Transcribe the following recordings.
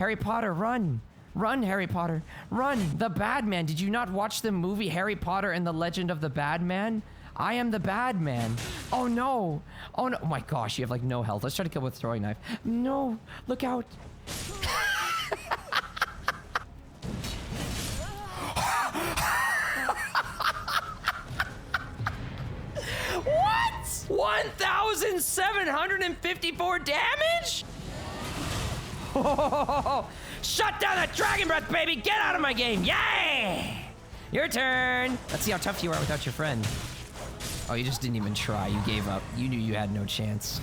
Harry Potter, run! Run, Harry Potter, run! The Bad Man. Did you not watch the movie Harry Potter and the Legend of the Bad Man? I am the bad man. Oh no! Oh no! Oh my gosh, you have like no health. Let's try to kill with a throwing knife. No! Look out! What? 1,754 damage? Oh, shut down that dragon breath, baby! Get out of my game! Yay! Your turn. Let's see how tough you are without your friend. Oh, you just didn't even try. You gave up. You knew you had no chance.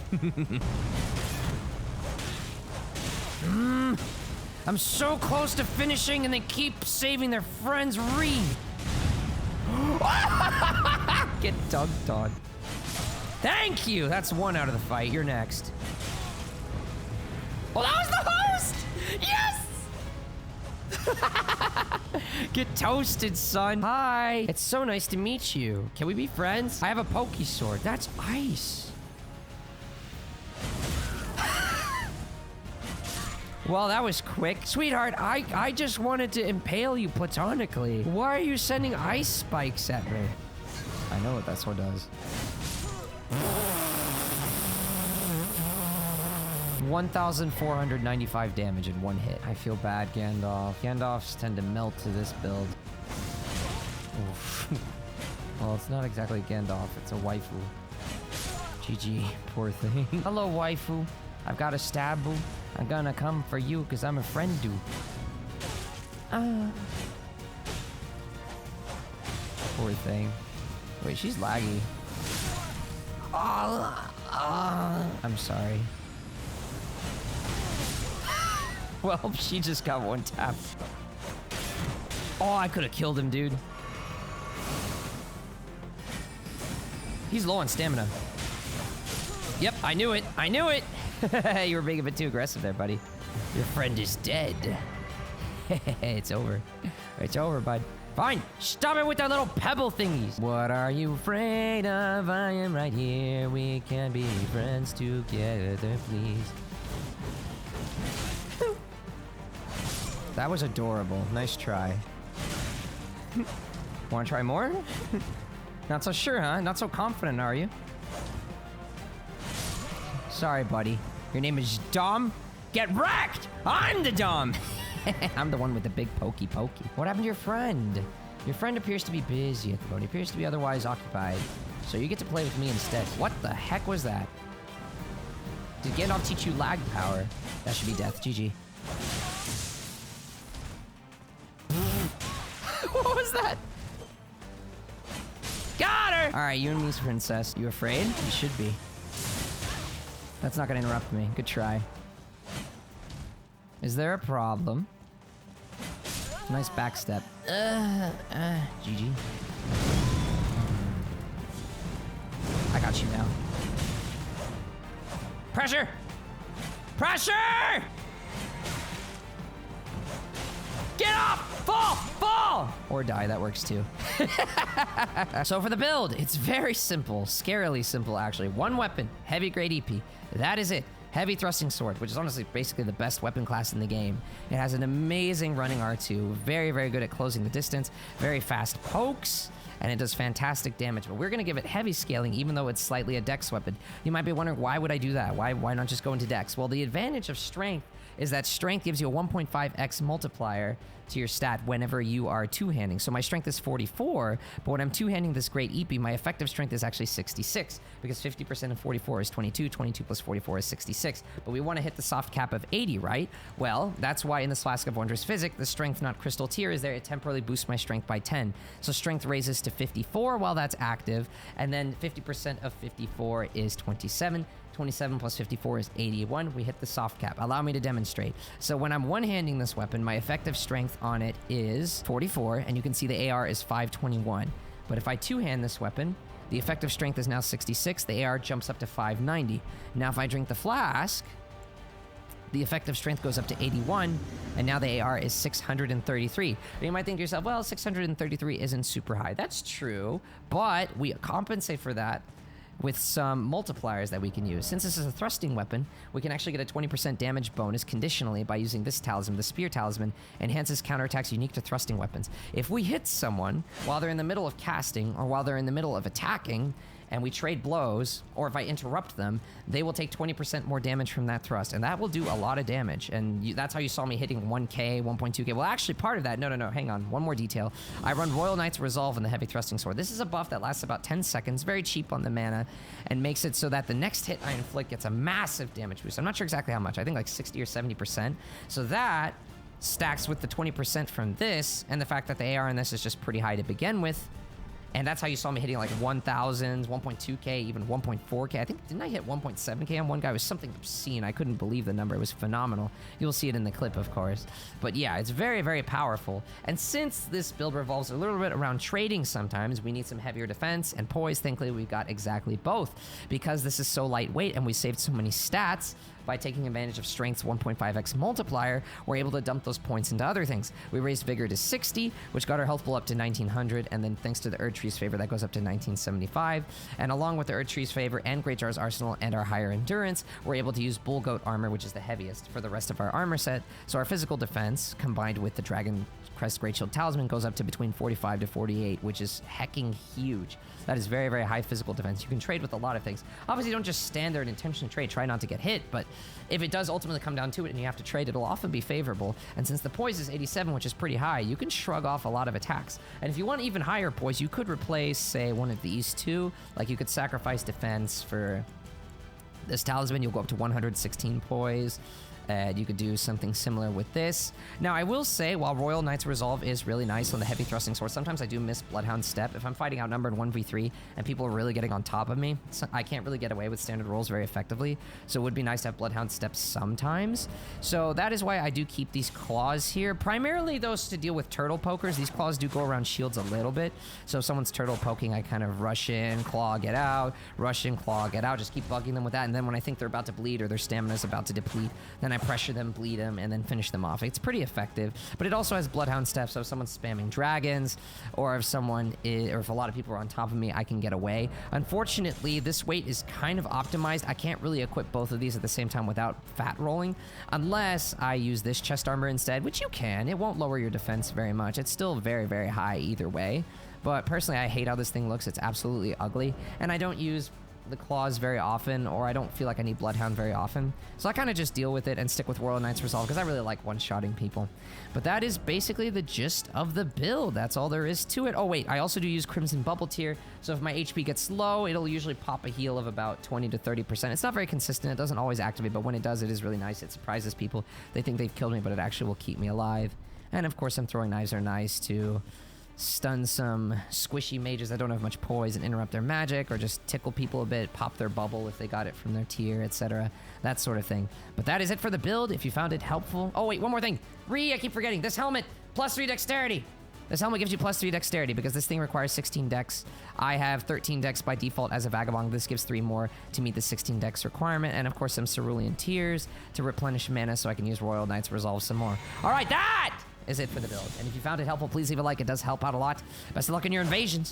I'm so close to finishing and they keep saving their friends. Reed. Get dunked on. Thank you. That's one out of the fight. You're next. Well, that was the host. Yes. Get toasted, son. Hi. It's so nice to meet you. Can we be friends? I have a pokey sword. That's ice. Well, that was quick. Sweetheart, I just wanted to impale you platonically. Why are you sending ice spikes at me? I know what that sword does. 1,495 damage in one hit. I feel bad, Gandalf. Gandalfs tend to melt to this build. Oof. Well, it's not exactly Gandalf. It's a waifu. GG. Poor thing. Hello, waifu. I've got a stab boo. I'm gonna come for you because I'm a friend dude. Poor thing. Wait, she's laggy. I'm sorry. Well, she just got one tap. Oh, I could have killed him, dude. He's low on stamina. Yep, I knew it. I knew it. You were being a bit too aggressive there, buddy. Your friend is dead. It's over. It's over, bud. Fine. Stop it with that little pebble thingies. What are you afraid of? I am right here. We can be friends together, please. That was adorable. Nice try. Want to try more? Not so sure, huh? Not so confident, are you? Sorry, buddy. Your name is Dom? Get wrecked! I'm the Dom! I'm the one with the big pokey. What happened to your friend? Your friend appears to be busy at the moment. He appears to be otherwise occupied. So you get to play with me instead. What the heck was that? Did Gandalf teach you lag power? That should be death. GG. What was that? Got her! Alright, you and me's princess. You afraid? You should be. That's not gonna interrupt me. Good try. Is there a problem? Nice backstep. GG. I got you now. Pressure! Pressure! Get off! Fall! Fall! Or die, that works too. So for the build, it's very simple. Scarily simple, actually. One weapon, heavy grade EP. That is it. Heavy thrusting sword, which is honestly basically the best weapon class in the game. It has an amazing running R2, very, very good at closing the distance, very fast pokes, and it does fantastic damage. But we're gonna give it heavy scaling, even though it's slightly a dex weapon. You might be wondering, why would I do that? Why not just go into dex? Well, the advantage of strength is that strength gives you a 1.5x multiplier to your stat whenever you are two-handing. So my strength is 44, but when I'm two-handing this great EP, my effective strength is actually 66, because 50% of 44 is 22, 22 plus 44 is 66. But we want to hit the soft cap of 80, right? Well, that's why in this Flask of Wondrous Physic, the strength not crystal tier is there. It temporarily boosts my strength by 10. So strength raises to 54 while that's active, and then 50% of 54 is 27. 27 plus 54 is 81. We hit the soft cap. Allow me to demonstrate. So when I'm one-handing this weapon, my effective strength on it is 44, and you can see the AR is 521. But if I two-hand this weapon, the effective strength is now 66. The AR jumps up to 590. Now if I drink the flask, the effective strength goes up to 81, and now the AR is 633. You might think to yourself, well, 633 isn't super high. That's true, but we compensate for that with some multipliers that we can use. Since this is a thrusting weapon, we can actually get a 20% damage bonus conditionally by using this talisman. The Spear Talisman enhances counterattacks unique to thrusting weapons. If we hit someone while they're in the middle of casting or while they're in the middle of attacking, and we trade blows, or if I interrupt them, they will take 20% more damage from that thrust, and that will do a lot of damage. And that's how you saw me hitting 1k, 1.2k. Well, actually, part of that, no, hang on, one more detail. I run Royal Knight's Resolve in the Heavy Thrusting Sword. This is a buff that lasts about 10 seconds, very cheap on the mana, and makes it so that the next hit I inflict gets a massive damage boost. I'm not sure exactly how much, I think like 60 or 70%. So that stacks with the 20% from this, and the fact that the AR in this is just pretty high to begin with. And that's how you saw me hitting like 1,000s, 1.2k, even 1.4k. I think, didn't I hit 1.7k on one guy? It was something obscene. I couldn't believe the number. It was phenomenal. You'll see it in the clip, of course. But yeah, it's very, very powerful. And since this build revolves a little bit around trading sometimes, we need some heavier defense and poise. Thankfully, we've got exactly both. Because this is so lightweight and we saved so many stats, by taking advantage of Strength's 1.5x multiplier, we're able to dump those points into other things. We raised Vigor to 60, which got our health pool up to 1900, and then thanks to the Erdtree's Favor, that goes up to 1975. And along with the Erdtree's Favor and Greatjar's Arsenal and our higher endurance, we're able to use Bull Goat Armor, which is the heaviest, for the rest of our armor set. So our physical defense, combined with the Dragon Crest Great Shield Talisman, goes up to between 45 to 48, which is hecking huge. That is very, very high physical defense. You can trade with a lot of things. Obviously, don't just stand there and intentionally trade. Try not to get hit, but if it does ultimately come down to it and you have to trade, it'll often be favorable. And since the poise is 87, which is pretty high, you can shrug off a lot of attacks. And if you want even higher poise, you could replace, say, one of these two. Like, you could sacrifice defense for this talisman. You'll go up to 116 poise. You could do something similar with this. Now, I will say, while Royal Knight's Resolve is really nice on the Heavy Thrusting Sword, sometimes I do miss Bloodhound Step. If I'm fighting outnumbered 1v3 and people are really getting on top of me, so I can't really get away with standard rolls very effectively, so it would be nice to have Bloodhound Step sometimes. So that is why I do keep these claws here. Primarily those to deal with turtle pokers. These claws do go around shields a little bit, so if someone's turtle poking, I kind of rush in, claw, get out, rush in, claw, get out, just keep bugging them with that, and then when I think they're about to bleed or their stamina's about to deplete, then I pressure them, bleed them, and then finish them off. It's pretty effective, but it also has Bloodhound Step, so if someone's spamming dragons, or if someone is, or if a lot of people are on top of me, I can get away. Unfortunately, this weight is kind of optimized. I can't really equip both of these at the same time without fat rolling, unless I use this chest armor instead, which you can. It won't lower your defense very much. It's still very, very high either way, but personally, I hate how this thing looks. It's absolutely ugly, and I don't use the claws very often, or I don't feel like I need Bloodhound very often. So I kind of just deal with it and stick with Royal Knight's Resolve because I really like one-shotting people. But that is basically the gist of the build. That's all there is to it. Oh wait, I also do use Crimson Bubble Tier, so if my HP gets low, it'll usually pop a heal of about 20 to 30%. It's not very consistent, it doesn't always activate, but when it does, it is really nice. It surprises people. They think they've killed me, but it actually will keep me alive. And of course, some throwing knives are nice to stun some squishy mages that don't have much poise and interrupt their magic, or just tickle people a bit, pop their bubble if they got it from their tier, etc. That sort of thing. But that is it for the build. If you found it helpful... Oh, wait, one more thing. I keep forgetting. This helmet, +3 dexterity. This helmet gives you +3 dexterity because this thing requires 16 dex. I have 13 dex by default as a Vagabond. This gives 3 more to meet the 16 dex requirement. And of course, some Cerulean Tears to replenish mana so I can use Royal Knight's Resolve some more. All right, that is it for the build. And if you found it helpful, please leave a like. It does help out a lot. Best of luck in your invasions.